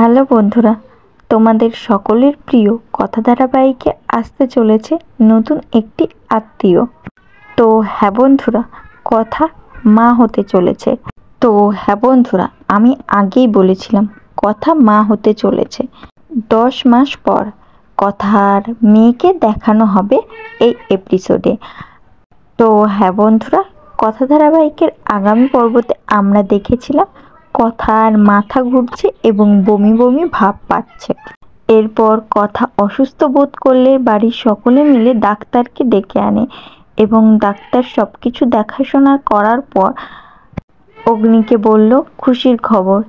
Hello বন্ধুরা, তোমাদের সকলের প্রিয় কথা ধারাবাহিকে আসতে চলেছে নতুন একটি আত্মীয়। তো হ্যাঁ বন্ধুরা, কথা মা হতে চলেছে। তো হ্যাঁ বন্ধুরা, আমি আগেই বলেছিলাম কথা মা হতে চলেছে। 10 মাস পর কথার মেয়েকে দেখানো হবে এই এপিসোডে। তো হ্যাঁ বন্ধুরা, কথা ধারাবাহিকের আগামী পর্বতে আমরা দেখেছিলাম কথার মাথা ঘুরছে এবং বমি বমি ভাব পাচ্ছে। এরপর কথা অসুস্থ বোধ করলে বাড়ির সকলে মিলে ডাক্তারকে ডেকে আনে এবং ডাক্তার সবকিছু দেখাশোনা করার পর অগ্নিকে বলল, খুশির খবর,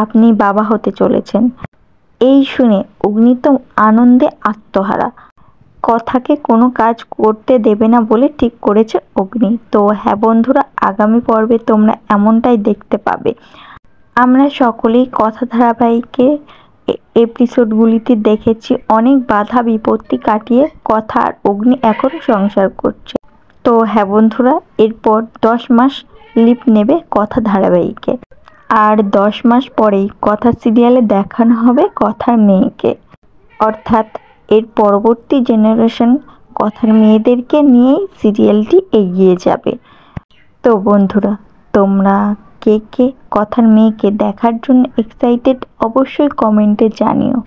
আপনি বাবা হতে চলেছেন। এই শুনে অগ্নি তো আনন্দে আত্মহারা। কথাকে কোনো কাজ করতে দেবে না বলে ঠিক করেছে অগ্নি। তো হ্যাঁ বন্ধুরা, আগামী পর্বে তোমরা এমনটাই দেখতে পাবে। আমরা সকলেই কথা ধারাবাহিকে এপিসোডগুলিতে দেখেছি অনেক বাধা বিপত্তি কাটিয়ে কথা আর অগ্নি এখন সংসার করছে। তো হ্যাঁ বন্ধুরা, এরপর 10 মাস লিভ নেবে কথা ধারাবাহিকে। আর 10 মাস পরেই কথা সিরিয়ালে দেখানো হবে কথার মেয়েকে, অর্থাৎ এর পরবর্তী জেনারেশন কথার মেয়েদেরকে নিয়েই সিরিয়ালটি এগিয়ে যাবে। তো বন্ধুরা, তোমরা কে কে কথার মেয়েকে দেখার জন্য এক্সাইটেড অবশ্যই কমেন্টে জানিও।